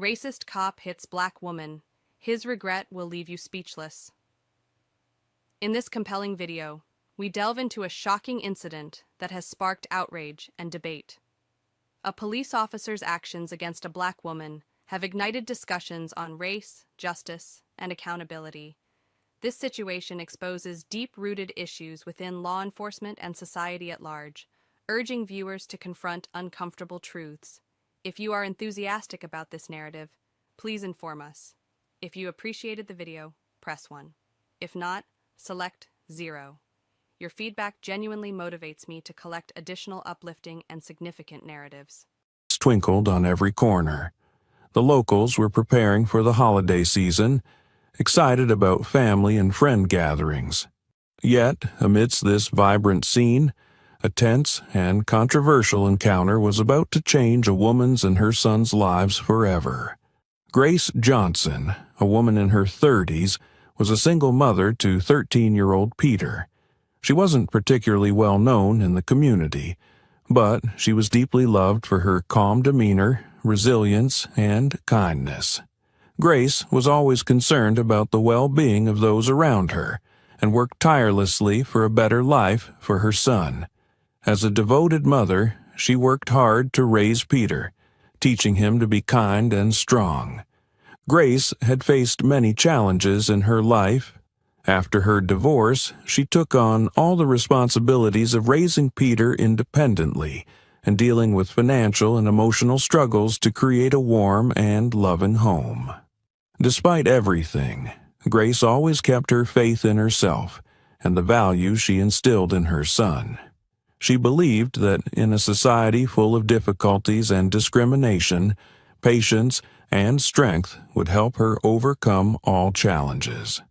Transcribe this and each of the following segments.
Racist cop hits black woman. His regret will leave you speechless. In this compelling video, we delve into a shocking incident that has sparked outrage and debate. A police officer's actions against a black woman have ignited discussions on race, justice, and accountability. This situation exposes deep-rooted issues within law enforcement and society at large, urging viewers to confront uncomfortable truths. If you are enthusiastic about this narrative, please inform us. If you appreciated the video, press 1. If not, select 0. Your feedback genuinely motivates me to collect additional uplifting and significant narratives. Twinkled on every corner. The locals were preparing for the holiday season, excited about family and friend gatherings. Yet, amidst this vibrant scene, a tense and controversial encounter was about to change a woman's and her son's lives forever. Grace Johnson, a woman in her 30s, was a single mother to 13-year-old Peter. She wasn't particularly well known in the community, but she was deeply loved for her calm demeanor, resilience, and kindness. Grace was always concerned about the well-being of those around her and worked tirelessly for a better life for her son. As a devoted mother, she worked hard to raise Peter, teaching him to be kind and strong. Grace had faced many challenges in her life. After her divorce, she took on all the responsibilities of raising Peter independently and dealing with financial and emotional struggles to create a warm and loving home. Despite everything, Grace always kept her faith in herself and the values she instilled in her son. She believed that in a society full of difficulties and discrimination, patience and strength would help her overcome all challenges.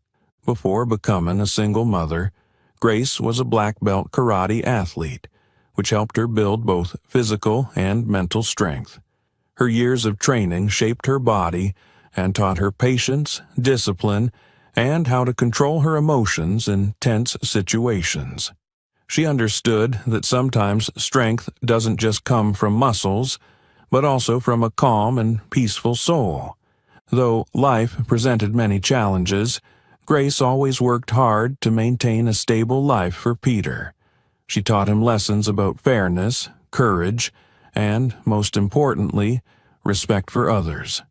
Before becoming a single mother, Grace was a black belt karate athlete, which helped her build both physical and mental strength. Her years of training shaped her body and taught her patience, discipline, and how to control her emotions in tense situations. She understood that sometimes strength doesn't just come from muscles, but also from a calm and peaceful soul. Though life presented many challenges, Grace always worked hard to maintain a stable life for Peter. She taught him lessons about fairness, courage, and, most importantly, respect for others.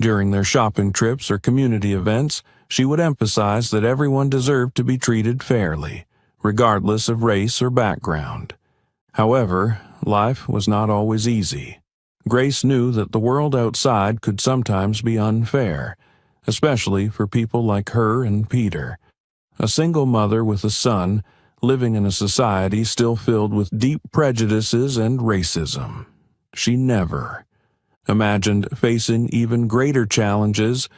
During their shopping trips or community events, she would emphasize that everyone deserved to be treated fairly, regardless of race or background. However, life was not always easy. Grace knew that the world outside could sometimes be unfair, especially for people like her and Peter. A single mother with a son, living in a society still filled with deep prejudices and racism. She never imagined facing even greater challenges,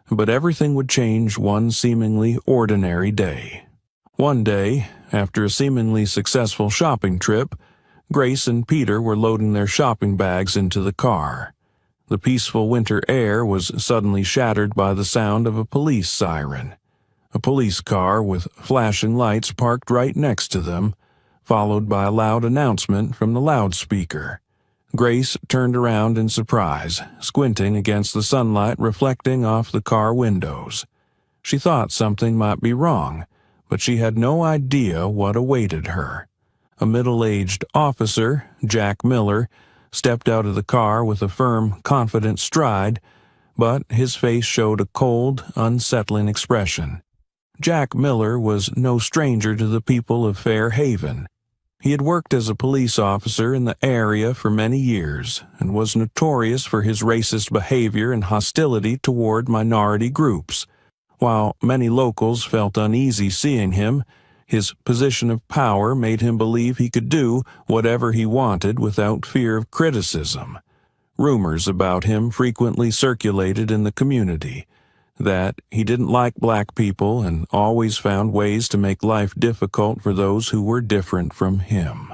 but everything would change one seemingly ordinary day. One day, after a seemingly successful shopping trip, Grace and Peter were loading their shopping bags into the car. The peaceful winter air was suddenly shattered by the sound of a police siren. A police car with flashing lights parked right next to them, followed by a loud announcement from the loudspeaker. Grace turned around in surprise, squinting against the sunlight reflecting off the car windows. She thought something might be wrong, but she had no idea what awaited her. A middle-aged officer, Jack Miller, stepped out of the car with a firm, confident stride, but his face showed a cold, unsettling expression. Jack Miller was no stranger to the people of Fair Haven. He had worked as a police officer in the area for many years and was notorious for his racist behavior and hostility toward minority groups. While many locals felt uneasy seeing him, his position of power made him believe he could do whatever he wanted without fear of criticism. Rumors about him frequently circulated in the community, that he didn't like black people and always found ways to make life difficult for those who were different from him.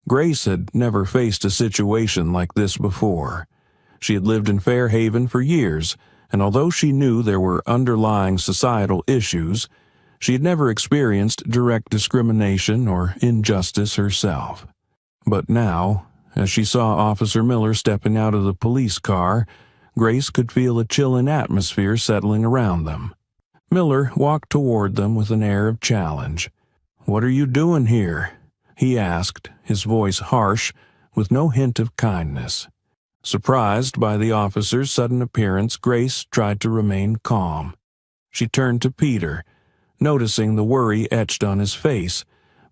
Grace had never faced a situation like this before. She had lived in Fair Haven for years, and although she knew there were underlying societal issues, she had never experienced direct discrimination or injustice herself. But now, as she saw Officer Miller stepping out of the police car, Grace could feel a chilling atmosphere settling around them. Miller walked toward them with an air of challenge. "What are you doing here?" he asked, his voice harsh, with no hint of kindness. Surprised by the officer's sudden appearance, Grace tried to remain calm. She turned to Peter, noticing the worry etched on his face,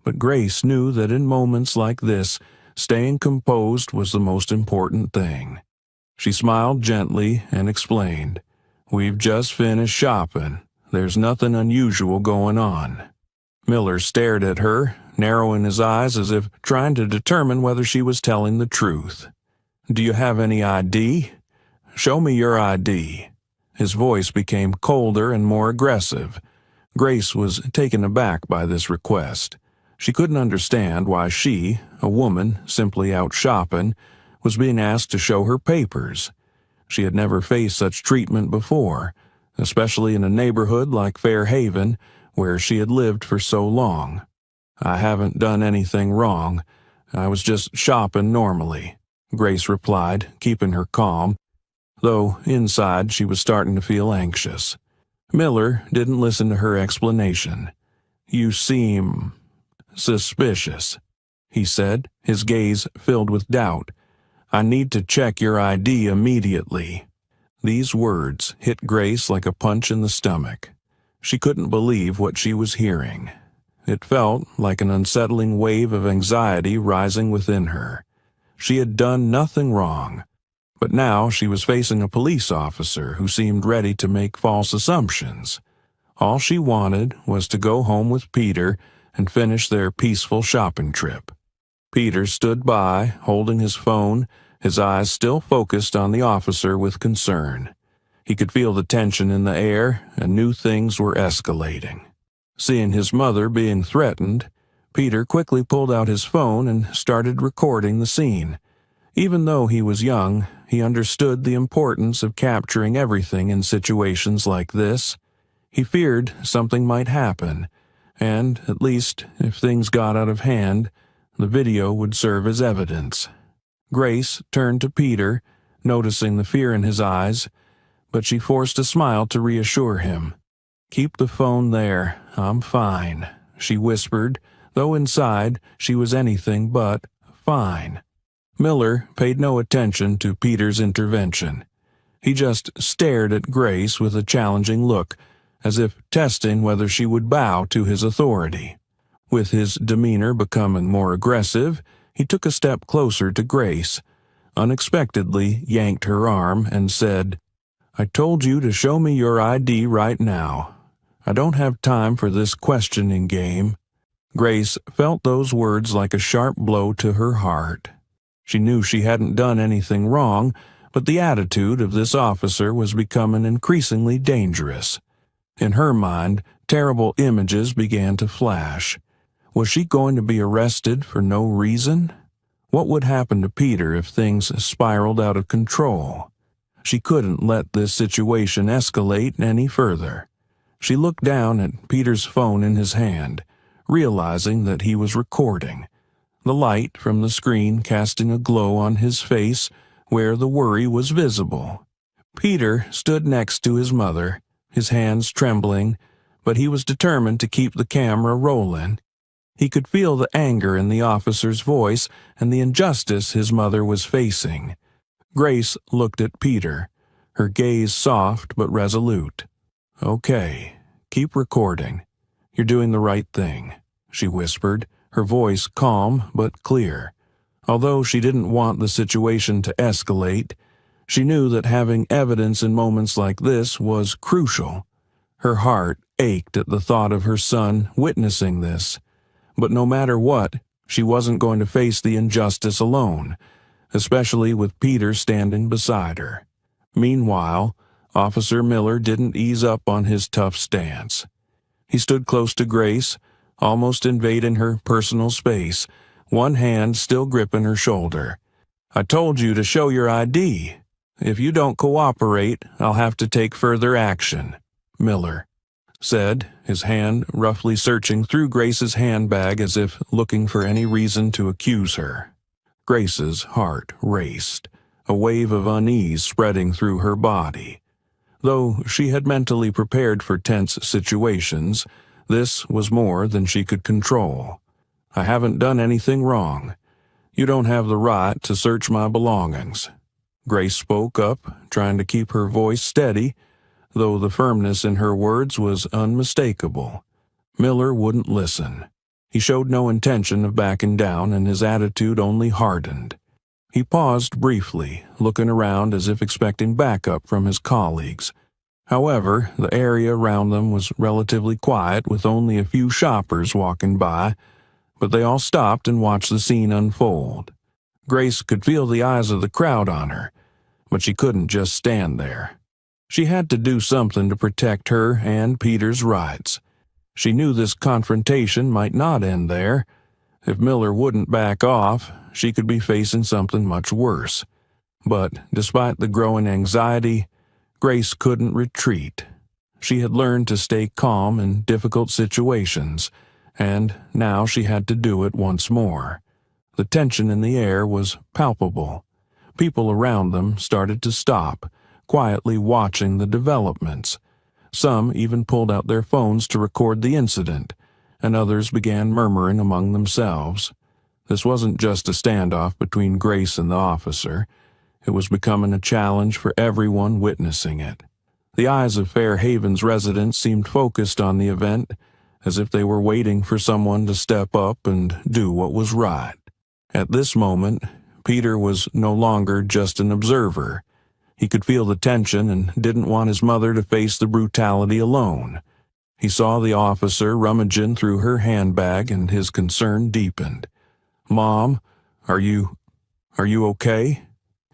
but Grace knew that in moments like this, staying composed was the most important thing. She smiled gently and explained, "We've just finished shopping. There's nothing unusual going on." Miller stared at her, narrowing his eyes as if trying to determine whether she was telling the truth. "Do you have any ID? Show me your ID." His voice became colder and more aggressive. Grace was taken aback by this request. She couldn't understand why she, a woman simply out shopping, was being asked to show her papers. She had never faced such treatment before, especially in a neighborhood like Fairhaven, where she had lived for so long. "I haven't done anything wrong. I was just shopping normally," Grace replied, keeping her calm, though inside she was starting to feel anxious. Miller didn't listen to her explanation. "You seem suspicious," he said, his gaze filled with doubt. "I need to check your ID immediately." These words hit Grace like a punch in the stomach. She couldn't believe what she was hearing. It felt like an unsettling wave of anxiety rising within her. She had done nothing wrong, but now she was facing a police officer who seemed ready to make false assumptions. All she wanted was to go home with Peter and finish their peaceful shopping trip. Peter stood by, holding his phone, his eyes still focused on the officer with concern. He could feel the tension in the air and knew things were escalating. Seeing his mother being threatened, Peter quickly pulled out his phone and started recording the scene. Even though he was young, he understood the importance of capturing everything in situations like this. He feared something might happen, and, at least, if things got out of hand, the video would serve as evidence. Grace turned to Peter, noticing the fear in his eyes, but she forced a smile to reassure him. "Keep the phone there. I'm fine," she whispered, though inside she was anything but fine. Miller paid no attention to Peter's intervention. He just stared at Grace with a challenging look, as if testing whether she would bow to his authority. With his demeanor becoming more aggressive, he took a step closer to Grace, unexpectedly yanked her arm, and said, "I told you to show me your ID right now. I don't have time for this questioning game." Grace felt those words like a sharp blow to her heart. She knew she hadn't done anything wrong, but the attitude of this officer was becoming increasingly dangerous. In her mind, terrible images began to flash. Was she going to be arrested for no reason? What would happen to Peter if things spiraled out of control? She couldn't let this situation escalate any further. She looked down at Peter's phone in his hand, realizing that he was recording, the light from the screen casting a glow on his face where the worry was visible. Peter stood next to his mother, his hands trembling, but he was determined to keep the camera rolling. He could feel the anger in the officer's voice and the injustice his mother was facing. Grace looked at Peter, her gaze soft but resolute. "Okay, keep recording. You're doing the right thing," she whispered, her voice calm but clear. Although she didn't want the situation to escalate, she knew that having evidence in moments like this was crucial. Her heart ached at the thought of her son witnessing this. But no matter what, she wasn't going to face the injustice alone, especially with Peter standing beside her. Meanwhile, Officer Miller didn't ease up on his tough stance. He stood close to Grace, almost invading her personal space, one hand still gripping her shoulder. "I told you to show your ID. If you don't cooperate, I'll have to take further action," Miller said, his hand roughly searching through Grace's handbag as if looking for any reason to accuse her. Grace's heart raced. a wave of unease spreading through her body. Though she had mentally prepared for tense situations, this was more than she could control. "I haven't done anything wrong. You don't have the right to search my belongings." Grace spoke up, trying to keep her voice steady, though the firmness in her words was unmistakable. Miller wouldn't listen. He showed no intention of backing down, and his attitude only hardened. He paused briefly, looking around as if expecting backup from his colleagues. However, the area around them was relatively quiet, with only a few shoppers walking by, but they all stopped and watched the scene unfold. Grace could feel the eyes of the crowd on her, but she couldn't just stand there. She had to do something to protect her and Peter's rights. She knew this confrontation might not end there. If Miller wouldn't back off, she could be facing something much worse. But despite the growing anxiety, Grace couldn't retreat. She had learned to stay calm in difficult situations, and now she had to do it once more. The tension in the air was palpable. People around them started to stop, quietly watching the developments. Some even pulled out their phones to record the incident, and others began murmuring among themselves. This wasn't just a standoff between Grace and the officer. It was becoming a challenge for everyone witnessing it. The eyes of Fairhaven's residents seemed focused on the event, as if they were waiting for someone to step up and do what was right. At this moment, Peter was no longer just an observer. He could feel the tension and didn't want his mother to face the brutality alone. He saw the officer rummaging through her handbag, and his concern deepened. "Mom, are you okay?"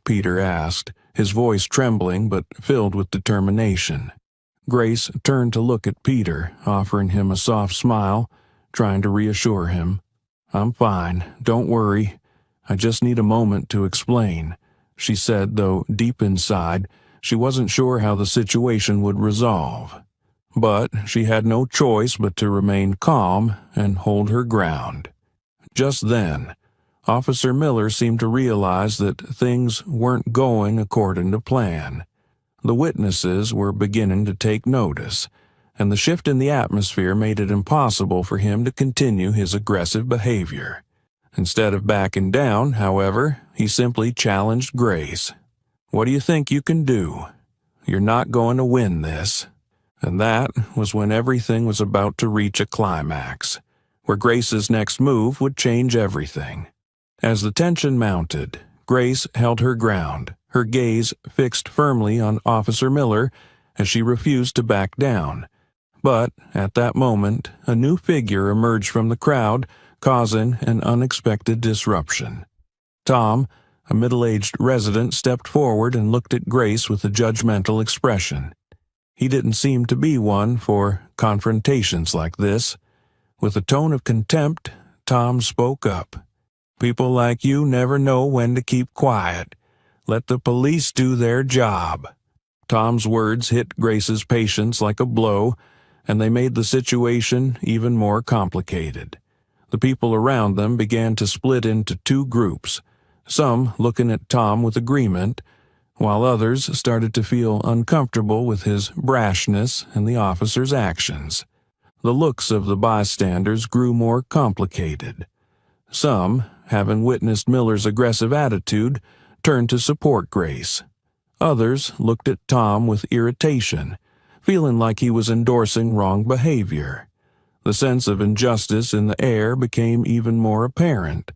Peter asked, his voice trembling but filled with determination. Grace turned to look at Peter, offering him a soft smile, trying to reassure him. "I'm fine, don't worry. I just need a moment to explain," she said, though deep inside, she wasn't sure how the situation would resolve. But she had no choice but to remain calm and hold her ground. Just then, Officer Miller seemed to realize that things weren't going according to plan. The witnesses were beginning to take notice, and the shift in the atmosphere made it impossible for him to continue his aggressive behavior. Instead of backing down, however, he simply challenged Grace. "What do you think you can do? You're not going to win this." And that was when everything was about to reach a climax, where Grace's next move would change everything. As the tension mounted, Grace held her ground, her gaze fixed firmly on Officer Miller as she refused to back down. But at that moment, a new figure emerged from the crowd, causing an unexpected disruption. Tom, a middle-aged resident, stepped forward and looked at Grace with a judgmental expression. He didn't seem to be one for confrontations like this. With a tone of contempt, Tom spoke up. "People like you never know when to keep quiet. Let the police do their job." Tom's words hit Grace's patience like a blow, and they made the situation even more complicated. The people around them began to split into two groups, some looking at Tom with agreement, while others started to feel uncomfortable with his brashness and the officer's actions. The looks of the bystanders grew more complicated. Some, having witnessed Miller's aggressive attitude, turned to support Grace. Others looked at Tom with irritation, feeling like he was endorsing wrong behavior. The sense of injustice in the air became even more apparent.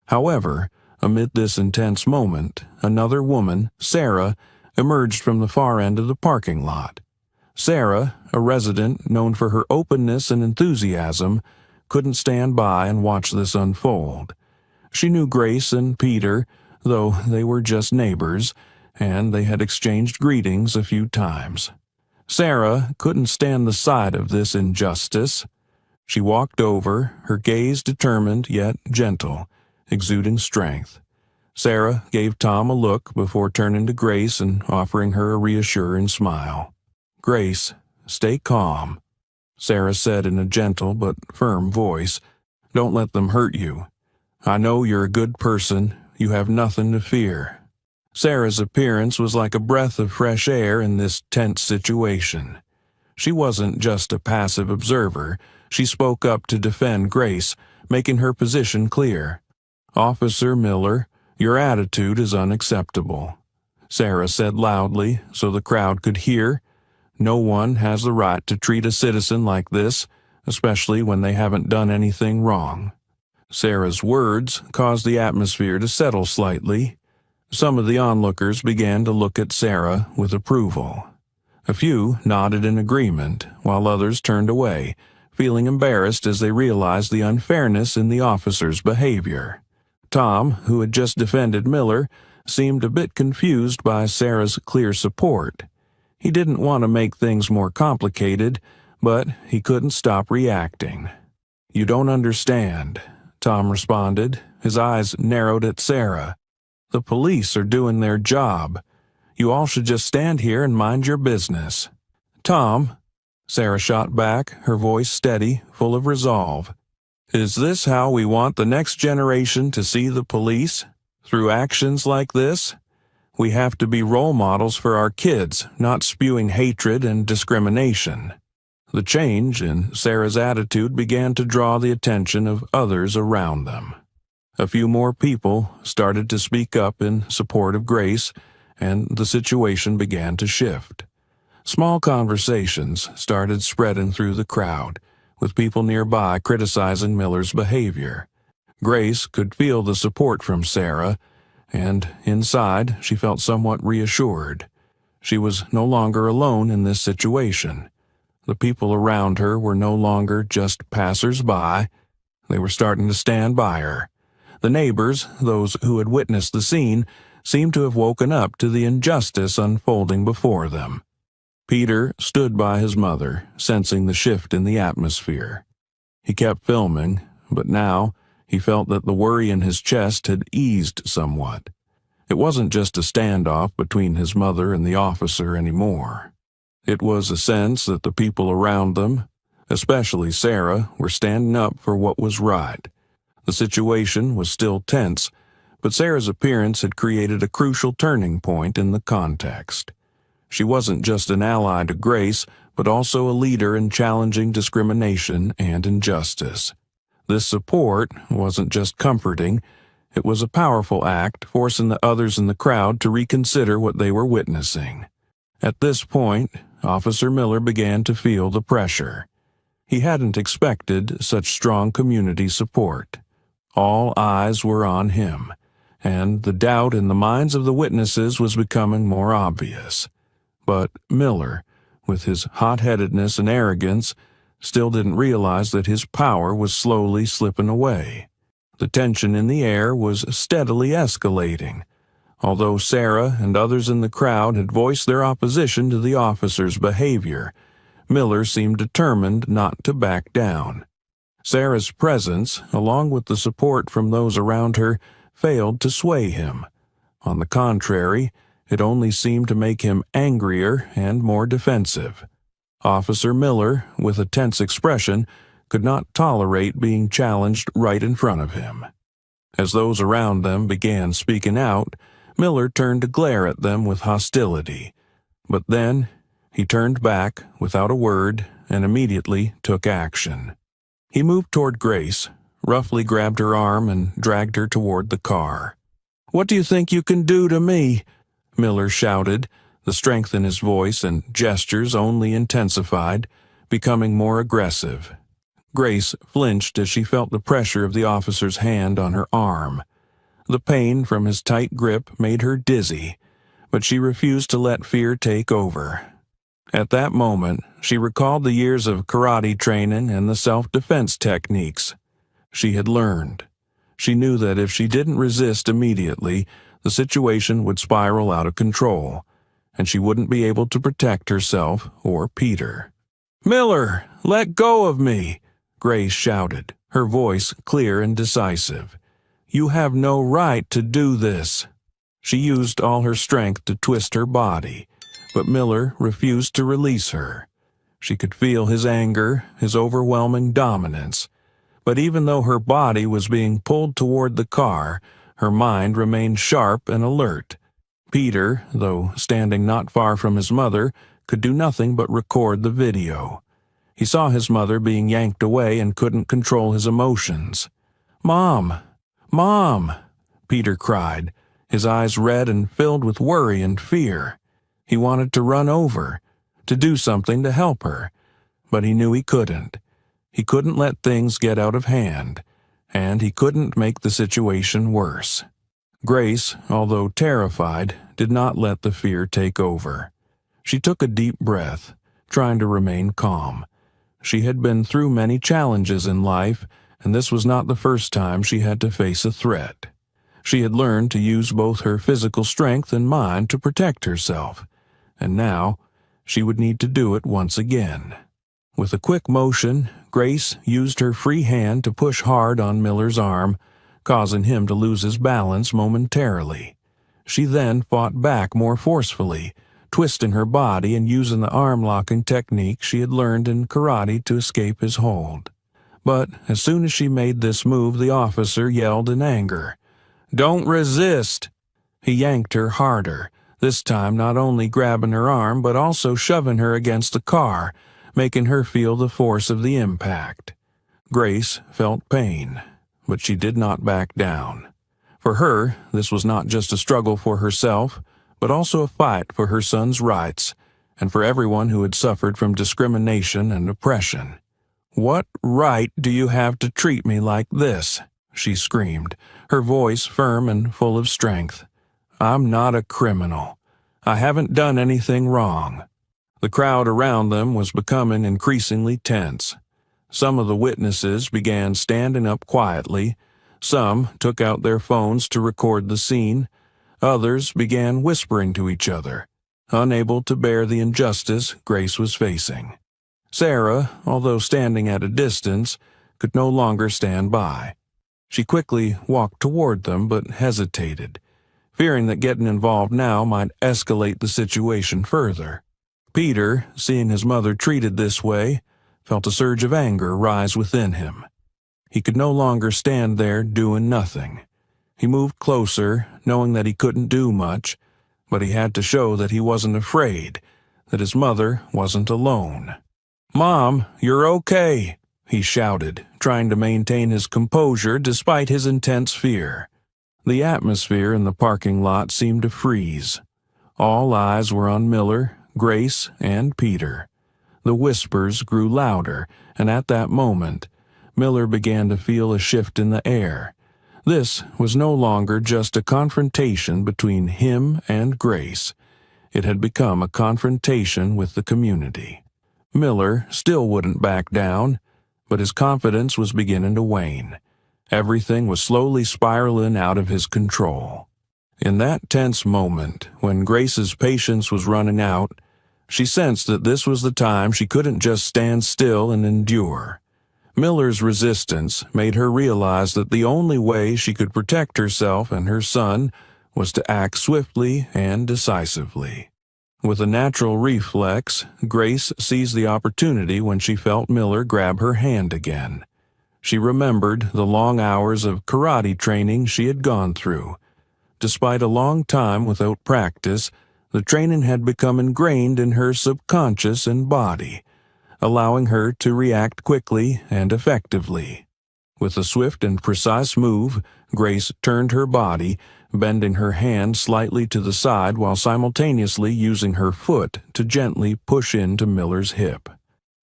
However, amid this intense moment, another woman, Sarah, emerged from the far end of the parking lot. Sarah, a resident known for her openness and enthusiasm, couldn't stand by and watch this unfold. She knew Grace and Peter, though they were just neighbors, and they had exchanged greetings a few times. Sarah couldn't stand the sight of this injustice. She walked over, her gaze determined yet gentle, exuding strength. Sarah gave Tom a look before turning to Grace and offering her a reassuring smile. "Grace, stay calm," Sarah said in a gentle but firm voice. "Don't let them hurt you. I know you're a good person. You have nothing to fear." Sarah's appearance was like a breath of fresh air in this tense situation. She wasn't just a passive observer. She spoke up to defend Grace, making her position clear. "Officer Miller, your attitude is unacceptable," Sarah said loudly so the crowd could hear. "No one has the right to treat a citizen like this, especially when they haven't done anything wrong." Sarah's words caused the atmosphere to settle slightly. Some of the onlookers began to look at Sarah with approval. A few nodded in agreement, while others turned away, feeling embarrassed as they realized the unfairness in the officer's behavior. Tom, who had just defended Miller, seemed a bit confused by Sarah's clear support. He didn't want to make things more complicated, but he couldn't stop reacting. "You don't understand," Tom responded, his eyes narrowed at Sarah. "The police are doing their job. You all should just stand here and mind your business." "Tom," Sarah shot back, her voice steady, full of resolve. "Is this how we want the next generation to see the police? Through actions like this? We have to be role models for our kids, not spewing hatred and discrimination." The change in Sarah's attitude began to draw the attention of others around them. A few more people started to speak up in support of Grace, and the situation began to shift. Small conversations started spreading through the crowd, with people nearby criticizing Miller's behavior. Grace could feel the support from Sarah, and inside she felt somewhat reassured. She was no longer alone in this situation. The people around her were no longer just passers-by. They were starting to stand by her. The neighbors, those who had witnessed the scene, seemed to have woken up to the injustice unfolding before them. Peter stood by his mother, sensing the shift in the atmosphere. He kept filming, but now he felt that the worry in his chest had eased somewhat. It wasn't just a standoff between his mother and the officer anymore. It was a sense that the people around them, especially Sarah, were standing up for what was right. The situation was still tense, but Sarah's appearance had created a crucial turning point in the context. She wasn't just an ally to Grace, but also a leader in challenging discrimination and injustice. This support wasn't just comforting, it was a powerful act, forcing the others in the crowd to reconsider what they were witnessing. At this point, Officer Miller began to feel the pressure. He hadn't expected such strong community support. All eyes were on him, and the doubt in the minds of the witnesses was becoming more obvious. But Miller, with his hot-headedness and arrogance, still didn't realize that his power was slowly slipping away. The tension in the air was steadily escalating. Although Sarah and others in the crowd had voiced their opposition to the officer's behavior, Miller seemed determined not to back down. Sarah's presence, along with the support from those around her, failed to sway him. On the contrary, it only seemed to make him angrier and more defensive. Officer Miller, with a tense expression, could not tolerate being challenged right in front of him. As those around them began speaking out, Miller turned to glare at them with hostility. But then he turned back without a word and immediately took action. He moved toward Grace, roughly grabbed her arm and dragged her toward the car. "What do you think you can do to me?" Miller shouted, the strength in his voice and gestures only intensified, becoming more aggressive. Grace flinched as she felt the pressure of the officer's hand on her arm. The pain from his tight grip made her dizzy, but she refused to let fear take over. At that moment, she recalled the years of karate training and the self-defense techniques she had learned. She knew that if she didn't resist immediately, the situation would spiral out of control, and she wouldn't be able to protect herself or Peter. "Miller, let go of me!" Grace shouted, her voice clear and decisive. "You have no right to do this." She used all her strength to twist her body, but Miller refused to release her. She could feel his anger, his overwhelming dominance. But even though her body was being pulled toward the car, her mind remained sharp and alert. Peter, though standing not far from his mother, could do nothing but record the video. He saw his mother being yanked away and couldn't control his emotions. "Mom! Mom!" Peter cried, his eyes red and filled with worry and fear. He wanted to run over, to do something to help her, but he knew he couldn't. He couldn't let things get out of hand, and he couldn't make the situation worse. Grace, although terrified, did not let the fear take over. She took a deep breath, trying to remain calm. She had been through many challenges in life, and this was not the first time she had to face a threat. She had learned to use both her physical strength and mind to protect herself, and now she would need to do it once again. With a quick motion, Grace used her free hand to push hard on Miller's arm, causing him to lose his balance momentarily. She then fought back more forcefully, twisting her body and using the arm-locking technique she had learned in karate to escape his hold. But as soon as she made this move, the officer yelled in anger, "Don't resist!" He yanked her harder, this time not only grabbing her arm but also shoving her against the car, making her feel the force of the impact. Grace felt pain, but she did not back down. For her, this was not just a struggle for herself, but also a fight for her son's rights and for everyone who had suffered from discrimination and oppression. "What right do you have to treat me like this?" she screamed, her voice firm and full of strength. "I'm not a criminal. I haven't done anything wrong." The crowd around them was becoming increasingly tense. Some of the witnesses began standing up quietly. Some took out their phones to record the scene. Others began whispering to each other, unable to bear the injustice Grace was facing. Sarah, although standing at a distance, could no longer stand by. She quickly walked toward them but hesitated, fearing that getting involved now might escalate the situation further. Peter, seeing his mother treated this way, felt a surge of anger rise within him. He could no longer stand there doing nothing. He moved closer, knowing that he couldn't do much, but he had to show that he wasn't afraid, that his mother wasn't alone. "Mom, you're okay," he shouted, trying to maintain his composure despite his intense fear. The atmosphere in the parking lot seemed to freeze. All eyes were on Miller, Grace, and Peter. The whispers grew louder, and at that moment, Miller began to feel a shift in the air. This was no longer just a confrontation between him and Grace. It had become a confrontation with the community. Miller still wouldn't back down, but his confidence was beginning to wane. Everything was slowly spiraling out of his control. In that tense moment, when Grace's patience was running out, she sensed that this was the time she couldn't just stand still and endure. Miller's resistance made her realize that the only way she could protect herself and her son was to act swiftly and decisively. With a natural reflex, Grace seized the opportunity when she felt Miller grab her hand again. She remembered the long hours of karate training she had gone through. Despite a long time without practice, the training had become ingrained in her subconscious and body, allowing her to react quickly and effectively. With a swift and precise move, Grace turned her body, bending her hand slightly to the side while simultaneously using her foot to gently push into Miller's hip.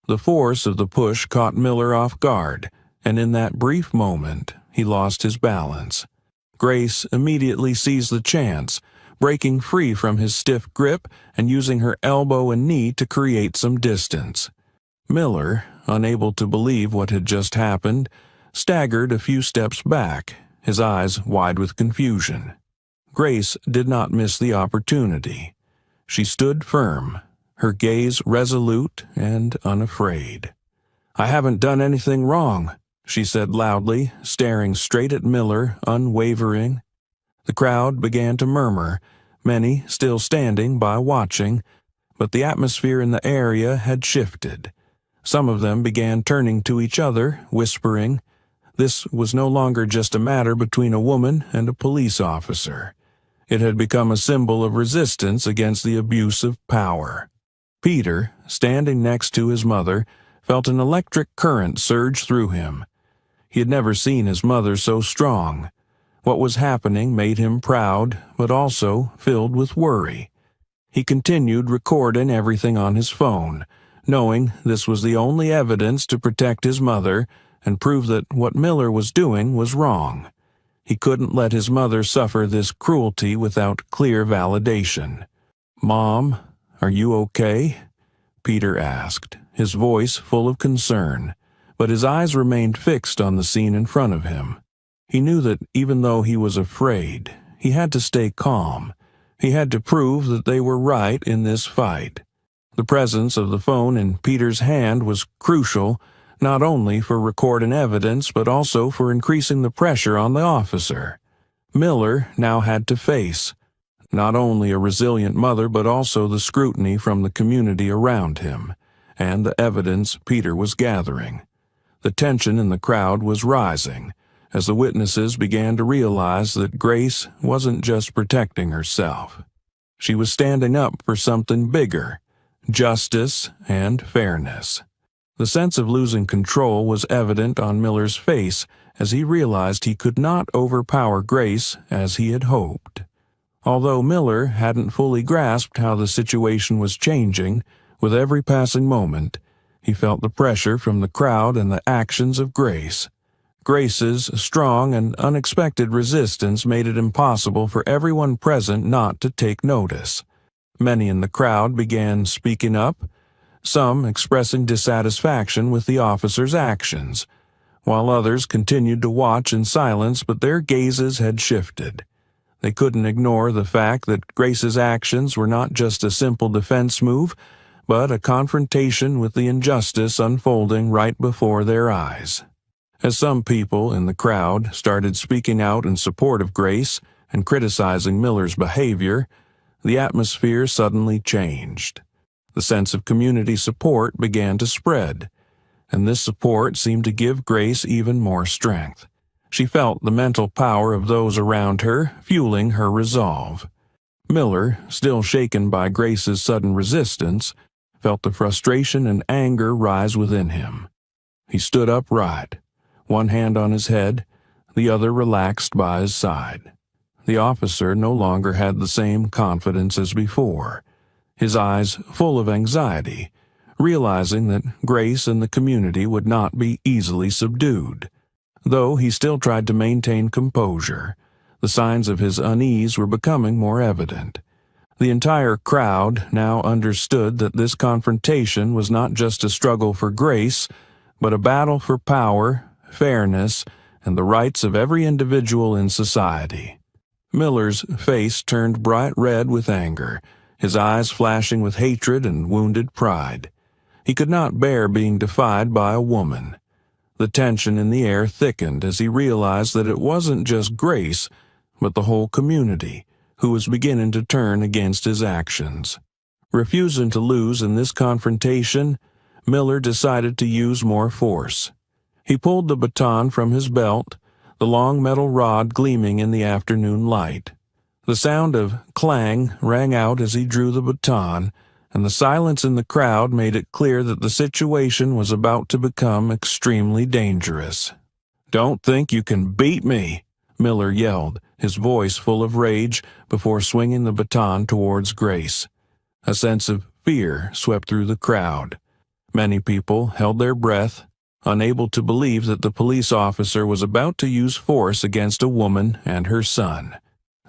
The force of the push caught Miller off guard, and in that brief moment, he lost his balance. Grace immediately seized the chance, breaking free from his stiff grip and using her elbow and knee to create some distance. Miller, unable to believe what had just happened, staggered a few steps back, his eyes wide with confusion. Grace did not miss the opportunity. She stood firm, her gaze resolute and unafraid. "I haven't done anything wrong," she said loudly, staring straight at Miller, unwavering. The crowd began to murmur, many still standing by watching, but the atmosphere in the area had shifted. Some of them began turning to each other, whispering. This was no longer just a matter between a woman and a police officer. It had become a symbol of resistance against the abuse of power. Peter, standing next to his mother, felt an electric current surge through him. He had never seen his mother so strong. What was happening made him proud, but also filled with worry. He continued recording everything on his phone, knowing this was the only evidence to protect his mother and prove that what Miller was doing was wrong. He couldn't let his mother suffer this cruelty without clear validation. "Mom, are you okay?" Peter asked, his voice full of concern, but his eyes remained fixed on the scene in front of him. He knew that even though he was afraid, he had to stay calm. He had to prove that they were right in this fight. The presence of the phone in Peter's hand was crucial, not only for recording evidence but also for increasing the pressure on the officer. Miller now had to face not only a resilient mother but also the scrutiny from the community around him, and the evidence Peter was gathering. The tension in the crowd was rising, as the witnesses began to realize that Grace wasn't just protecting herself. She was standing up for something bigger: justice and fairness. The sense of losing control was evident on Miller's face as he realized he could not overpower Grace as he had hoped. Although Miller hadn't fully grasped how the situation was changing, with every passing moment, he felt the pressure from the crowd and the actions of Grace. Grace's strong and unexpected resistance made it impossible for everyone present not to take notice. Many in the crowd began speaking up, some expressing dissatisfaction with the officer's actions, while others continued to watch in silence, but their gazes had shifted. They couldn't ignore the fact that Grace's actions were not just a simple defense move, but a confrontation with the injustice unfolding right before their eyes. As some people in the crowd started speaking out in support of Grace and criticizing Miller's behavior, the atmosphere suddenly changed. The sense of community support began to spread, and this support seemed to give Grace even more strength. She felt the mental power of those around her, fueling her resolve. Miller, still shaken by Grace's sudden resistance, felt the frustration and anger rise within him. He stood upright, one hand on his head, the other relaxed by his side. The officer no longer had the same confidence as before, his eyes full of anxiety, realizing that Grace and the community would not be easily subdued. Though he still tried to maintain composure, the signs of his unease were becoming more evident. The entire crowd now understood that this confrontation was not just a struggle for Grace, but a battle for power, fairness, and the rights of every individual in society. Miller's face turned bright red with anger, his eyes flashing with hatred and wounded pride. He could not bear being defied by a woman. The tension in the air thickened as he realized that it wasn't just Grace, but the whole community, who was beginning to turn against his actions. Refusing to lose in this confrontation, Miller decided to use more force. He pulled the baton from his belt, the long metal rod gleaming in the afternoon light. The sound of clang rang out as he drew the baton, and the silence in the crowd made it clear that the situation was about to become extremely dangerous. "Don't think you can beat me," Miller yelled, his voice full of rage, before swinging the baton towards Grace. A sense of fear swept through the crowd. Many people held their breath, unable to believe that the police officer was about to use force against a woman and her son.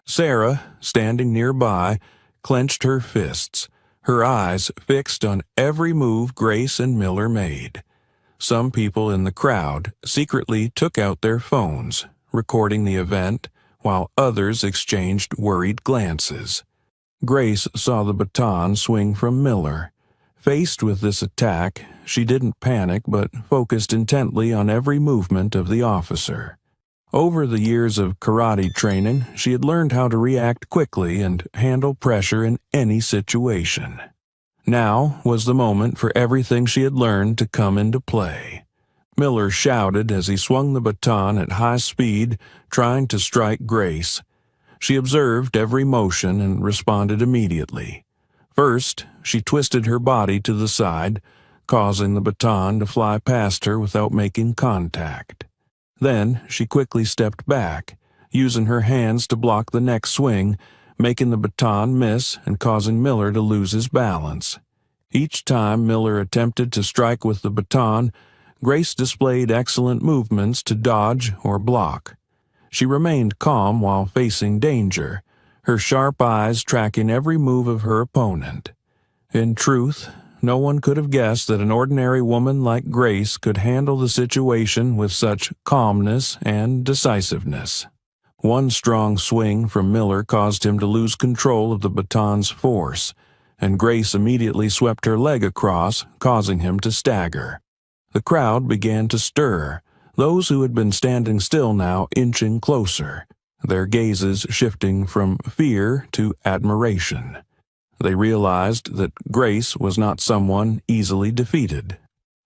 Sarah, standing nearby, clenched her fists, her eyes fixed on every move Grace and Miller made. Some people in the crowd secretly took out their phones, recording the event, while others exchanged worried glances. Grace saw the baton swing from Miller. Faced with this attack, she didn't panic but focused intently on every movement of the officer. Over the years of karate training, she had learned how to react quickly and handle pressure in any situation. Now was the moment for everything she had learned to come into play. Miller shouted as he swung the baton at high speed, trying to strike Grace. She observed every motion and responded immediately. First, she twisted her body to the side, causing the baton to fly past her without making contact. Then she quickly stepped back, using her hands to block the next swing, making the baton miss and causing Miller to lose his balance. Each time Miller attempted to strike with the baton, Grace displayed excellent movements to dodge or block. She remained calm while facing danger, her sharp eyes tracking every move of her opponent. In truth, no one could have guessed that an ordinary woman like Grace could handle the situation with such calmness and decisiveness. One strong swing from Miller caused him to lose control of the baton's force, and Grace immediately swept her leg across, causing him to stagger. The crowd began to stir, those who had been standing still now inching closer, their gazes shifting from fear to admiration. They realized that Grace was not someone easily defeated.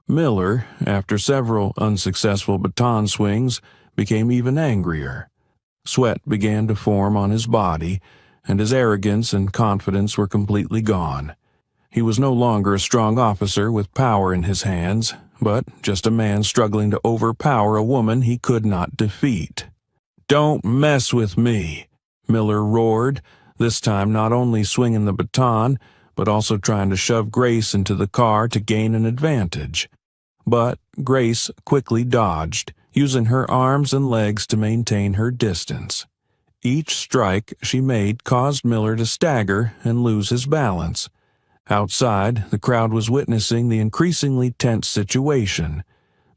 Miller, after several unsuccessful baton swings, became even angrier. Sweat began to form on his body, and his arrogance and confidence were completely gone. He was no longer a strong officer with power in his hands, but just a man struggling to overpower a woman he could not defeat. "Don't mess with me," Miller roared, this time not only swinging the baton, but also trying to shove Grace into the car to gain an advantage. But Grace quickly dodged, using her arms and legs to maintain her distance. Each strike she made caused Miller to stagger and lose his balance. Outside, the crowd was witnessing the increasingly tense situation.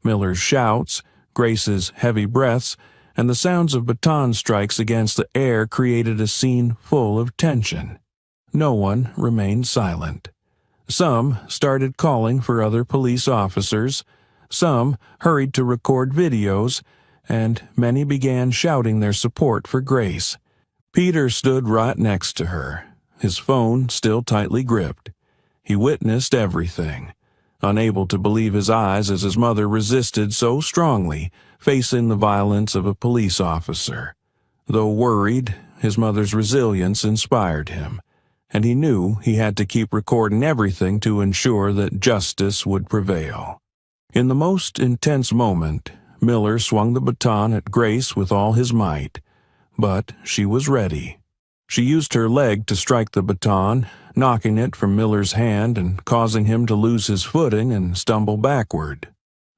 Miller's shouts, Grace's heavy breaths, and the sounds of baton strikes against the air created a scene full of tension. No one remained silent. Some started calling for other police officers, some hurried to record videos, and many began shouting their support for Grace. Peter stood right next to her, his phone still tightly gripped. He witnessed everything, unable to believe his eyes as his mother resisted so strongly, facing the violence of a police officer. Though worried, his mother's resilience inspired him, and he knew he had to keep recording everything to ensure that justice would prevail. In the most intense moment, Miller swung the baton at Grace with all his might, but she was ready. She used her leg to strike the baton, knocking it from Miller's hand and causing him to lose his footing and stumble backward.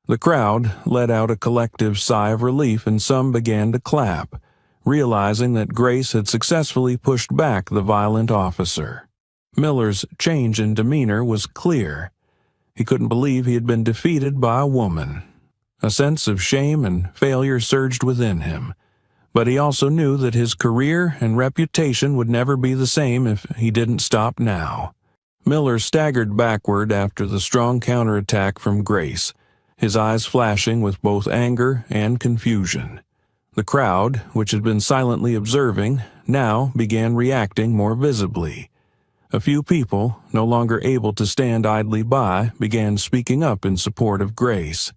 The crowd let out a collective sigh of relief and some began to clap, realizing that Grace had successfully pushed back the violent officer. Miller's change in demeanor was clear. He couldn't believe he had been defeated by a woman. A sense of shame and failure surged within him, but he also knew that his career and reputation would never be the same if he didn't stop now. Miller staggered backward after the strong counterattack from Grace, his eyes flashing with both anger and confusion. The crowd, which had been silently observing, now began reacting more visibly. A few people, no longer able to stand idly by, began speaking up in support of Grace.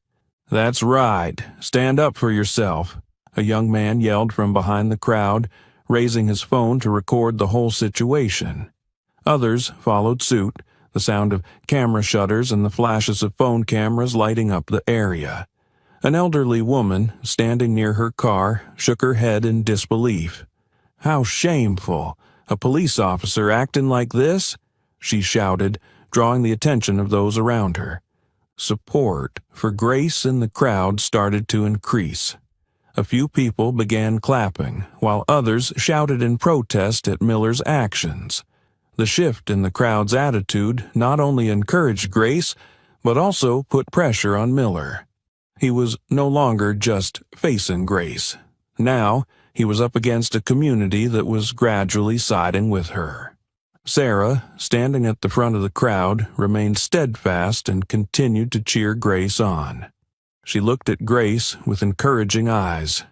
"That's right. Stand up for yourself," a young man yelled from behind the crowd, raising his phone to record the whole situation. Others followed suit, the sound of camera shutters and the flashes of phone cameras lighting up the area. An elderly woman, standing near her car, shook her head in disbelief. "How shameful! A police officer acting like this?" she shouted, drawing the attention of those around her. Support for Grace in the crowd started to increase. A few people began clapping, while others shouted in protest at Miller's actions. The shift in the crowd's attitude not only encouraged Grace, but also put pressure on Miller. He was no longer just facing Grace. Now, he was up against a community that was gradually siding with her. Sarah, standing at the front of the crowd, remained steadfast and continued to cheer Grace on. She looked at Grace with encouraging eyes.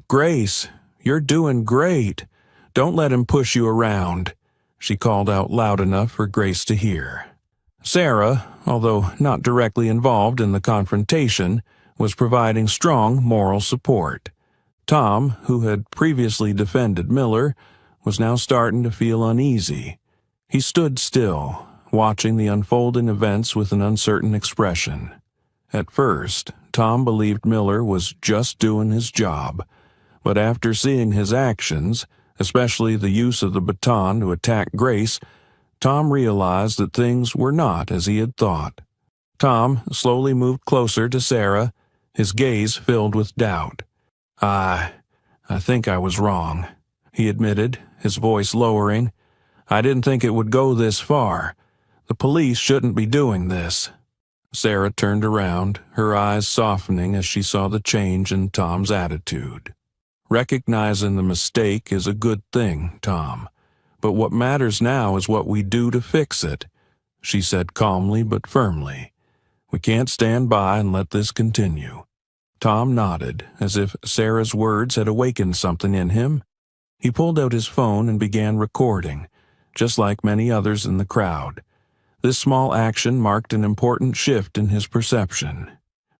"Grace, you're doing great. Don't let him push you around," she called out loud enough for Grace to hear. Sarah, although not directly involved in the confrontation, was providing strong moral support. Tom, who had previously defended Miller, was now starting to feel uneasy. He stood still, watching the unfolding events with an uncertain expression. At first, Tom believed Miller was just doing his job, but after seeing his actions, especially the use of the baton to attack Grace, Tom realized that things were not as he had thought. Tom slowly moved closer to Sarah, his gaze filled with doubt. I think I was wrong," he admitted, his voice lowering. "I didn't think it would go this far. The police shouldn't be doing this." Sarah turned around, her eyes softening as she saw the change in Tom's attitude. "Recognizing the mistake is a good thing, Tom, but what matters now is what we do to fix it," she said calmly but firmly. "We can't stand by and let this continue." Tom nodded, as if Sarah's words had awakened something in him. He pulled out his phone and began recording, just like many others in the crowd. This small action marked an important shift in his perception.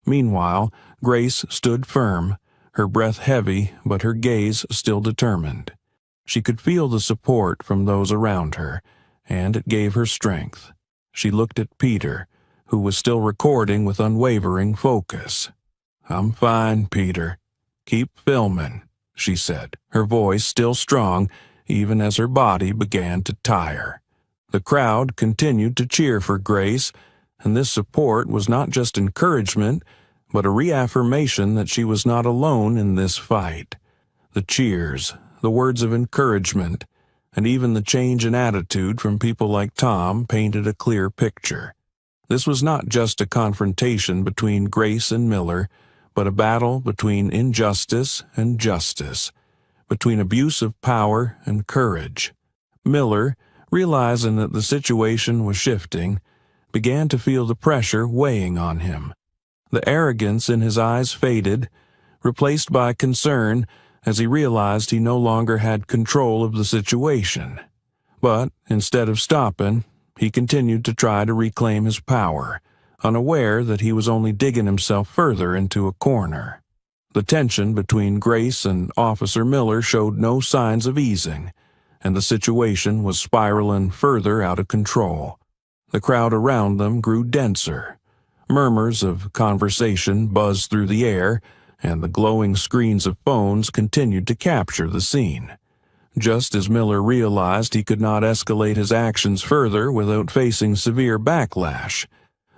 Meanwhile, Grace stood firm, her breath heavy but her gaze still determined. She could feel the support from those around her, and it gave her strength. She looked at Peter, who was still recording with unwavering focus. "I'm fine, Peter. Keep filming," she said, her voice still strong even as her body began to tire. The crowd continued to cheer for Grace, and this support was not just encouragement, but a reaffirmation that she was not alone in this fight. The cheers, the words of encouragement, and even the change in attitude from people like Tom painted a clear picture. This was not just a confrontation between Grace and Miller, but a battle between injustice and justice, between abuse of power and courage. Miller, realizing that the situation was shifting, began to feel the pressure weighing on him. The arrogance in his eyes faded, replaced by concern as he realized he no longer had control of the situation. But instead of stopping, he continued to try to reclaim his power, unaware that he was only digging himself further into a corner. The tension between Grace and Officer Miller showed no signs of easing, and the situation was spiraling further out of control. The crowd around them grew denser. Murmurs of conversation buzzed through the air, and the glowing screens of phones continued to capture the scene. Just as Miller realized he could not escalate his actions further without facing severe backlash,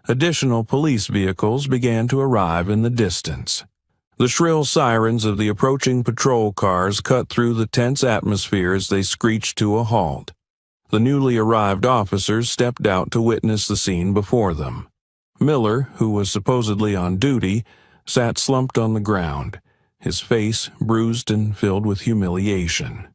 additional police vehicles began to arrive in the distance. The shrill sirens of the approaching patrol cars cut through the tense atmosphere as they screeched to a halt. The newly arrived officers stepped out to witness the scene before them. Miller, who was supposedly on duty, sat slumped on the ground, his face bruised and filled with humiliation.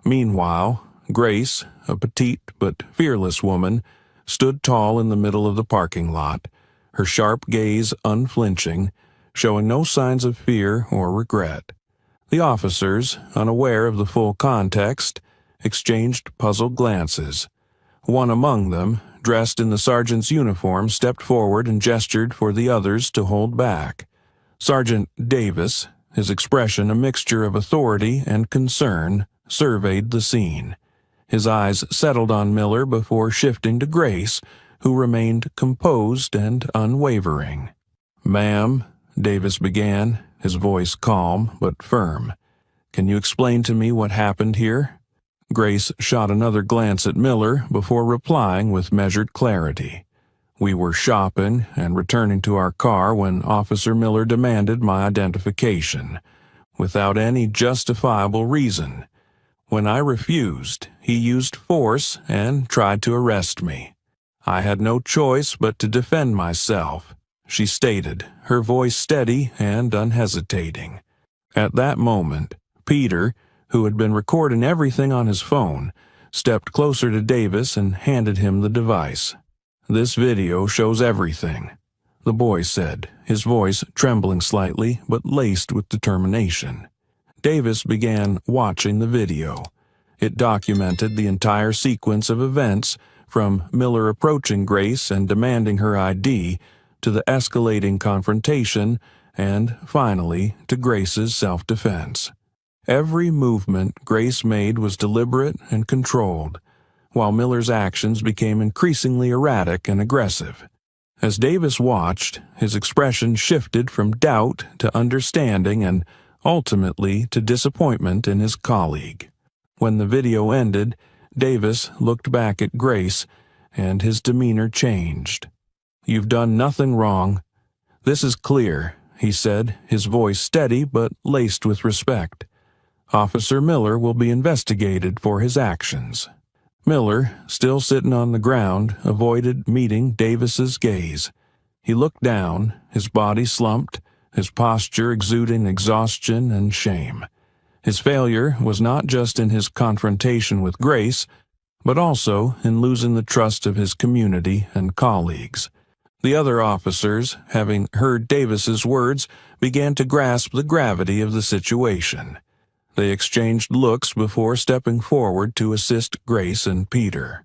Meanwhile, Grace, a petite but fearless woman, stood tall in the middle of the parking lot, her sharp gaze unflinching, showing no signs of fear or regret. The officers, unaware of the full context, exchanged puzzled glances. One among them, dressed in the sergeant's uniform, stepped forward and gestured for the others to hold back. Sergeant Davis, his expression a mixture of authority and concern, surveyed the scene. His eyes settled on Miller before shifting to Grace, who remained composed and unwavering. "Ma'am," Davis began, his voice calm but firm, "can you explain to me what happened here?" Grace shot another glance at Miller before replying with measured clarity. "We were shopping and returning to our car when Officer Miller demanded my identification, without any justifiable reason. When I refused, he used force and tried to arrest me. I had no choice but to defend myself," she stated, her voice steady and unhesitating. At that moment, Peter, who had been recording everything on his phone, stepped closer to Davis and handed him the device. "This video shows everything," the boy said, his voice trembling slightly but laced with determination. Davis began watching the video. It documented the entire sequence of events, from Miller approaching Grace and demanding her ID, to the escalating confrontation, and, finally, to Grace's self-defense. Every movement Grace made was deliberate and controlled, while Miller's actions became increasingly erratic and aggressive. As Davis watched, his expression shifted from doubt to understanding and, ultimately, to disappointment in his colleague. When the video ended, Davis looked back at Grace, and his demeanor changed. "You've done nothing wrong. This is clear," he said, his voice steady but laced with respect. "Officer Miller will be investigated for his actions." Miller, still sitting on the ground, avoided meeting Davis's gaze. He looked down, his body slumped, his posture exuding exhaustion and shame. His failure was not just in his confrontation with Grace, but also in losing the trust of his community and colleagues. The other officers, having heard Davis's words, began to grasp the gravity of the situation. They exchanged looks before stepping forward to assist Grace and Peter.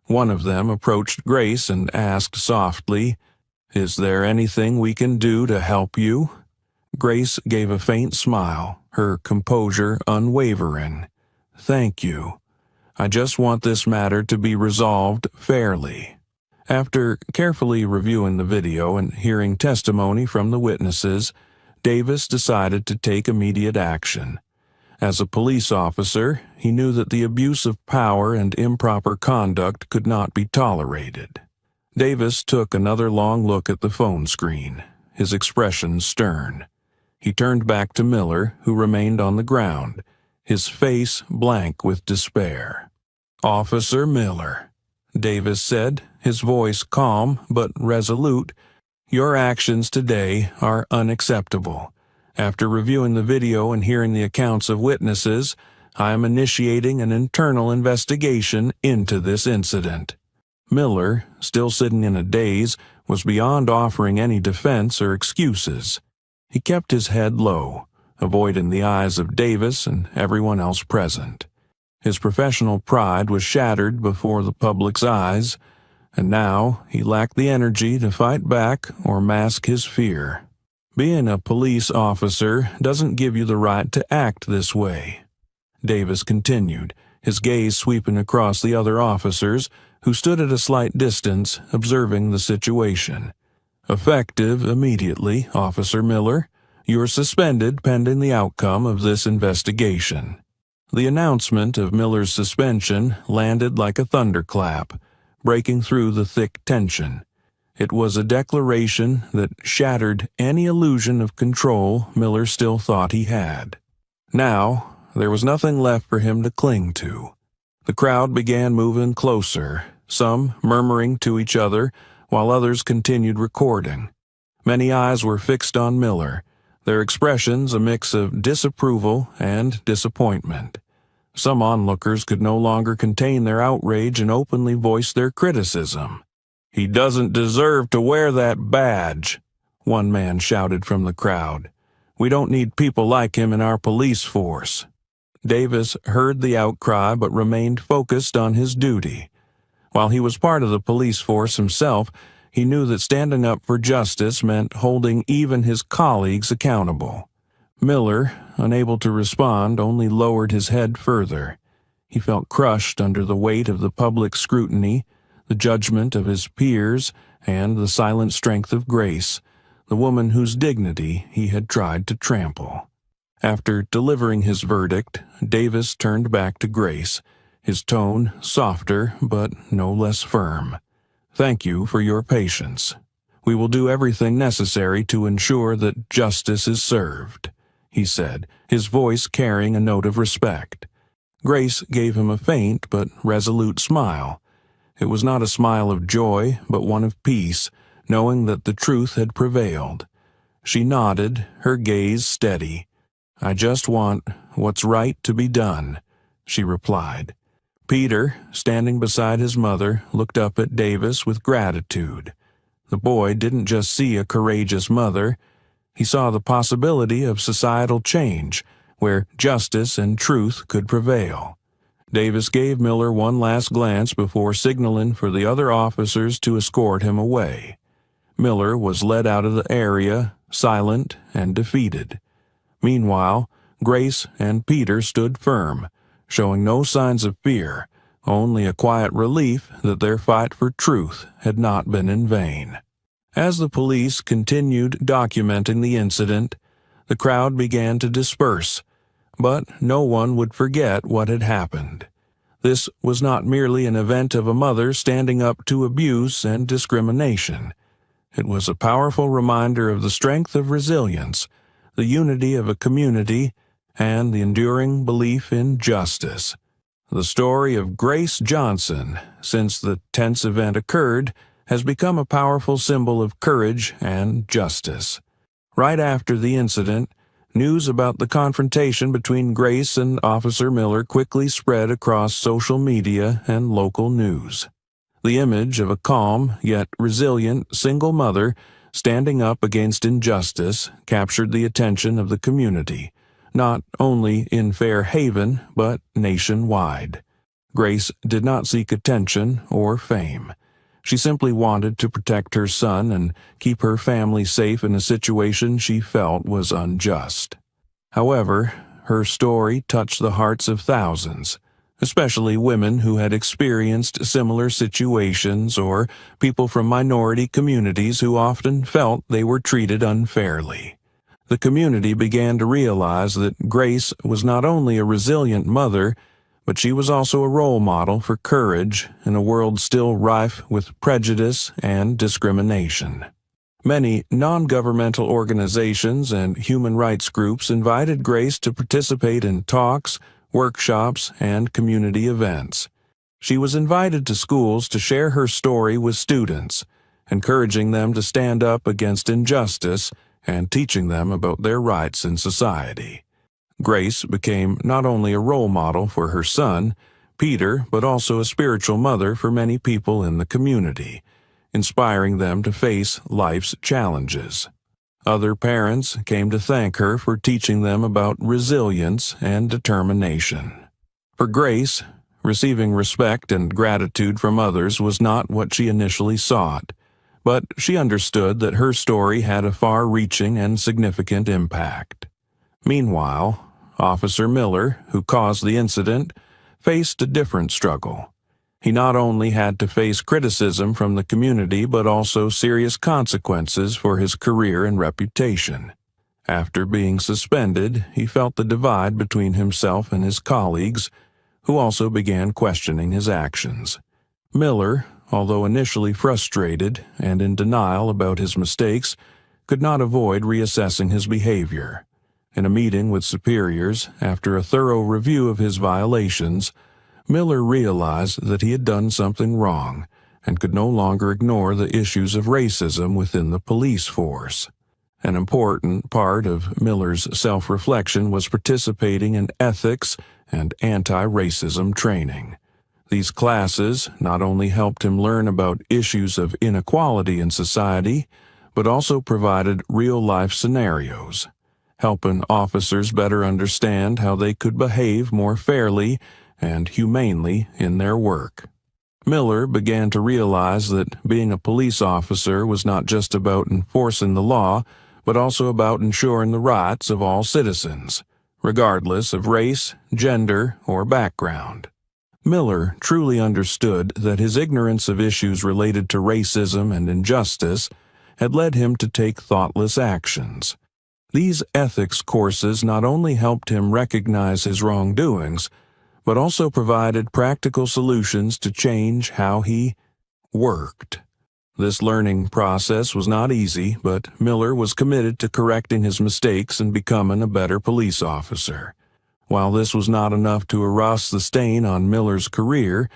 One of them approached Grace and asked softly, "Is there anything we can do to help you?" Grace gave a faint smile, her composure unwavering. "Thank you. I just want this matter to be resolved fairly." After carefully reviewing the video and hearing testimony from the witnesses, Davis decided to take immediate action. As a police officer, he knew that the abuse of power and improper conduct could not be tolerated. Davis took another long look at the phone screen, his expression stern. He turned back to Miller, who remained on the ground, his face blank with despair. "Officer Miller," Davis said, his voice calm but resolute, "your actions today are unacceptable. After reviewing the video and hearing the accounts of witnesses, I am initiating an internal investigation into this incident." Miller, still sitting in a daze, was beyond offering any defense or excuses. He kept his head low, avoiding the eyes of Davis and everyone else present. His professional pride was shattered before the public's eyes, and now he lacked the energy to fight back or mask his fear. "Being a police officer doesn't give you the right to act this way," Davis continued, his gaze sweeping across the other officers, who stood at a slight distance, observing the situation. "Effective immediately, Officer Miller. You're suspended pending the outcome of this investigation." The announcement of Miller's suspension landed like a thunderclap, breaking through the thick tension. It was a declaration that shattered any illusion of control Miller still thought he had. Now, there was nothing left for him to cling to. The crowd began moving closer, some murmuring to each other, while others continued recording. Many eyes were fixed on Miller, their expressions a mix of disapproval and disappointment. Some onlookers could no longer contain their outrage and openly voiced their criticism. "He doesn't deserve to wear that badge," one man shouted from the crowd. "We don't need people like him in our police force." Davis heard the outcry but remained focused on his duty. While he was part of the police force himself, he knew that standing up for justice meant holding even his colleagues accountable. Miller, unable to respond, only lowered his head further. He felt crushed under the weight of the public scrutiny, the judgment of his peers, and the silent strength of Grace, the woman whose dignity he had tried to trample. After delivering his verdict, Davis turned back to Grace, his tone softer but no less firm. "Thank you for your patience. We will do everything necessary to ensure that justice is served," he said, his voice carrying a note of respect. Grace gave him a faint but resolute smile. It was not a smile of joy, but one of peace, knowing that the truth had prevailed. She nodded, her gaze steady. "I just want what's right to be done," she replied. Peter, standing beside his mother, looked up at Davis with gratitude. The boy didn't just see a courageous mother. He saw the possibility of societal change, where justice and truth could prevail. Davis gave Miller one last glance before signaling for the other officers to escort him away. Miller was led out of the area, silent and defeated. Meanwhile, Grace and Peter stood firm, showing no signs of fear, only a quiet relief that their fight for truth had not been in vain. As the police continued documenting the incident, the crowd began to disperse, but no one would forget what had happened. This was not merely an event of a mother standing up to abuse and discrimination. It was a powerful reminder of the strength of resilience, the unity of a community, and the enduring belief in justice. The story of Grace Johnson, since the tense event occurred, has become a powerful symbol of courage and justice. Right after the incident, news about the confrontation between Grace and Officer Miller quickly spread across social media and local news. The image of a calm yet resilient single mother standing up against injustice captured the attention of the community, not only in Fair Haven but nationwide. Grace did not seek attention or fame. She simply wanted to protect her son and keep her family safe in a situation she felt was unjust. However, her story touched the hearts of thousands, especially women who had experienced similar situations or people from minority communities who often felt they were treated unfairly. The community began to realize that Grace was not only a resilient mother, but she was also a role model for courage in a world still rife with prejudice and discrimination. Many non-governmental organizations and human rights groups invited Grace to participate in talks, workshops, and community events. She was invited to schools to share her story with students, encouraging them to stand up against injustice and teaching them about their rights in society. Grace became not only a role model for her son, Peter, but also a spiritual mother for many people in the community, inspiring them to face life's challenges. Other parents came to thank her for teaching them about resilience and determination. For Grace, receiving respect and gratitude from others was not what she initially sought, but she understood that her story had a far-reaching and significant impact. Meanwhile, Officer Miller, who caused the incident, faced a different struggle. He not only had to face criticism from the community but also serious consequences for his career and reputation. After being suspended, he felt the divide between himself and his colleagues, who also began questioning his actions. Miller, although initially frustrated and in denial about his mistakes, could not avoid reassessing his behavior. In a meeting with superiors, after a thorough review of his violations, Miller realized that he had done something wrong and could no longer ignore the issues of racism within the police force. An important part of Miller's self-reflection was participating in ethics and anti-racism training. These classes not only helped him learn about issues of inequality in society, but also provided real-life scenarios, helping officers better understand how they could behave more fairly and humanely in their work. Miller began to realize that being a police officer was not just about enforcing the law, but also about ensuring the rights of all citizens, regardless of race, gender, or background. Miller truly understood that his ignorance of issues related to racism and injustice had led him to take thoughtless actions. These ethics courses not only helped him recognize his wrongdoings, but also provided practical solutions to change how he worked. This learning process was not easy, but Miller was committed to correcting his mistakes and becoming a better police officer. While this was not enough to erase the stain on Miller's career,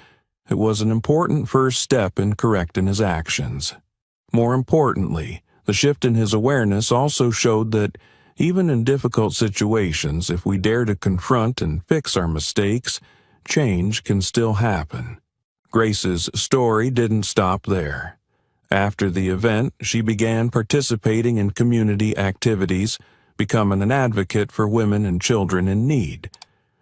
it was an important first step in correcting his actions. More importantly, the shift in his awareness also showed that even in difficult situations, if we dare to confront and fix our mistakes, change can still happen. Grace's story didn't stop there. After the event, she began participating in community activities, becoming an advocate for women and children in need.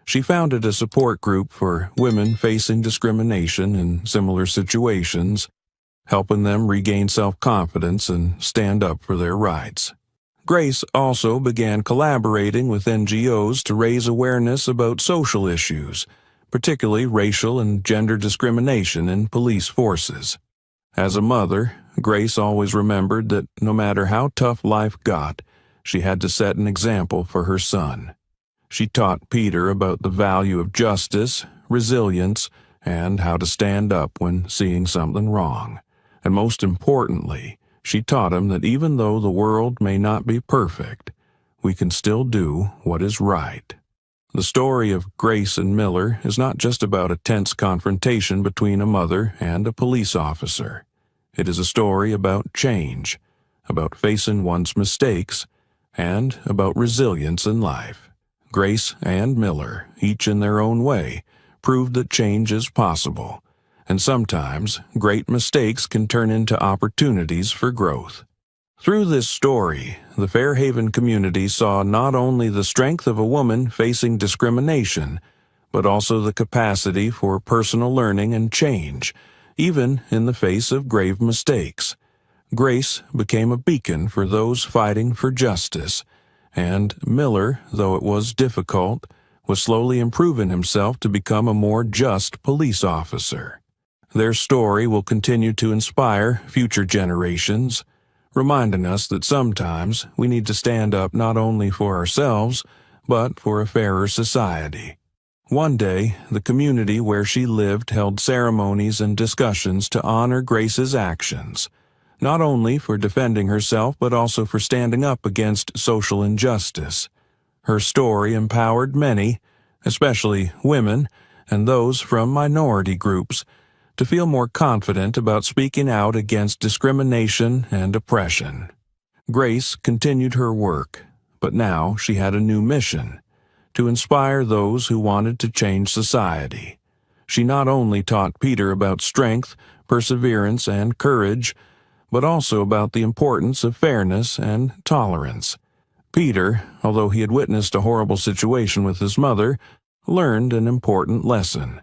She founded a support group for women facing discrimination in similar situations, helping them regain self-confidence and stand up for their rights. Grace also began collaborating with NGOs to raise awareness about social issues, particularly racial and gender discrimination in police forces. As a mother, Grace always remembered that no matter how tough life got, she had to set an example for her son. She taught Peter about the value of justice, resilience, and how to stand up when seeing something wrong. And most importantly, she taught him that even though the world may not be perfect, we can still do what is right. The story of Grace and Miller is not just about a tense confrontation between a mother and a police officer. It is a story about change, about facing one's mistakes, and about resilience in life. Grace and Miller, each in their own way, proved that change is possible, and sometimes great mistakes can turn into opportunities for growth. Through this story, the Fairhaven community saw not only the strength of a woman facing discrimination, but also the capacity for personal learning and change, even in the face of grave mistakes. Grace became a beacon for those fighting for justice, and Miller, though it was difficult, was slowly improving himself to become a more just police officer. Their story will continue to inspire future generations, reminding us that sometimes we need to stand up not only for ourselves, but for a fairer society. One day, the community where she lived held ceremonies and discussions to honor Grace's actions, not only for defending herself but also for standing up against social injustice. Her story empowered many, especially women and those from minority groups, to feel more confident about speaking out against discrimination and oppression. Grace continued her work, but now she had a new mission: to inspire those who wanted to change society. She not only taught Peter about strength, perseverance, and courage, but also about the importance of fairness and tolerance. Peter, although he had witnessed a horrible situation with his mother, learned an important lesson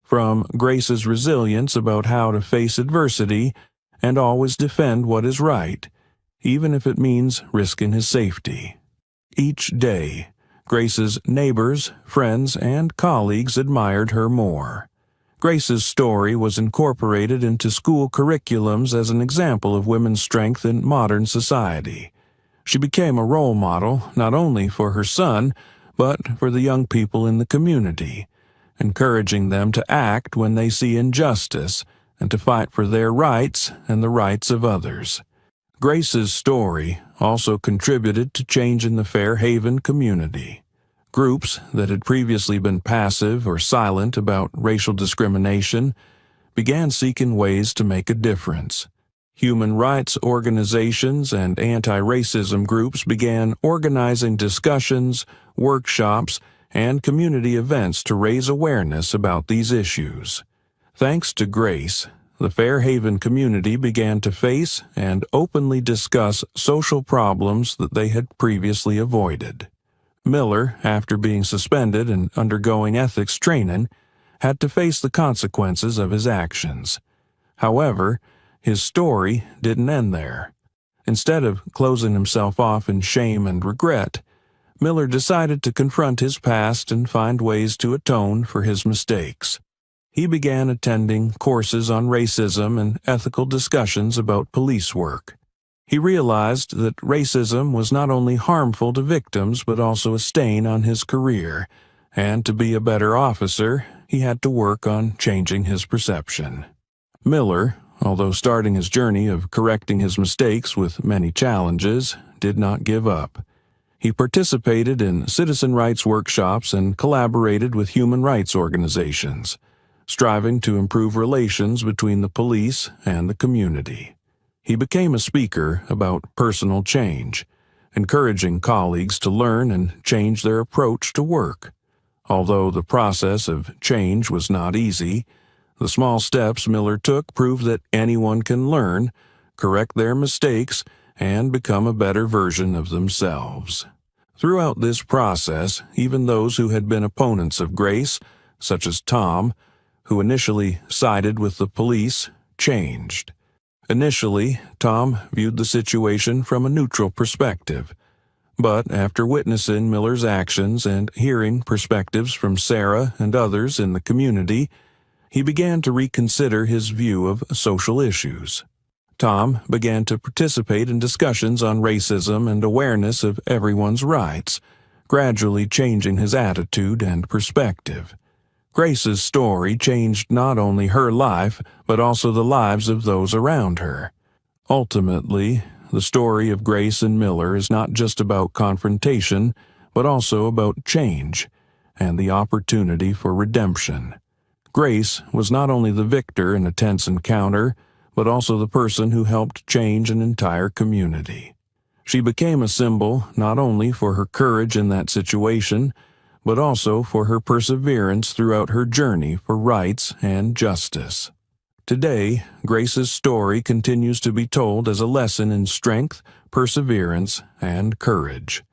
from Grace's resilience about how to face adversity and always defend what is right, even if it means risking his safety. Each day, Grace's neighbors, friends, and colleagues admired her more. Grace's story was incorporated into school curriculums as an example of women's strength in modern society. She became a role model not only for her son, but for the young people in the community, encouraging them to act when they see injustice and to fight for their rights and the rights of others. Grace's story also contributed to change in the Fairhaven community. Groups that had previously been passive or silent about racial discrimination began seeking ways to make a difference. Human rights organizations and anti-racism groups began organizing discussions, workshops, and community events to raise awareness about these issues. Thanks to Grace, the Fairhaven community began to face and openly discuss social problems that they had previously avoided. Miller, after being suspended and undergoing ethics training, had to face the consequences of his actions. However, his story didn't end there. Instead of closing himself off in shame and regret, Miller decided to confront his past and find ways to atone for his mistakes. He began attending courses on racism and ethical discussions about police work. He realized that racism was not only harmful to victims but also a stain on his career, and to be a better officer, he had to work on changing his perception. Miller, although starting his journey of correcting his mistakes with many challenges, did not give up. He participated in citizen rights workshops and collaborated with human rights organizations, striving to improve relations between the police and the community. He became a speaker about personal change, encouraging colleagues to learn and change their approach to work. Although the process of change was not easy, the small steps Miller took proved that anyone can learn, correct their mistakes, and become a better version of themselves. Throughout this process, even those who had been opponents of Grace, such as Tom, who initially sided with the police, changed. Initially, Tom viewed the situation from a neutral perspective, But after witnessing Miller's actions and hearing perspectives from Sarah and others in the community, he began to reconsider his view of social issues. Tom began to participate in discussions on racism and awareness of everyone's rights, gradually changing his attitude and perspective. Grace's story changed not only her life, but also the lives of those around her. Ultimately, the story of Grace and Miller is not just about confrontation, but also about change and the opportunity for redemption. Grace was not only the victor in a tense encounter, but also the person who helped change an entire community. She became a symbol not only for her courage in that situation, but also for her perseverance throughout her journey for rights and justice. Today, Grace's story continues to be told as a lesson in strength, perseverance, and courage.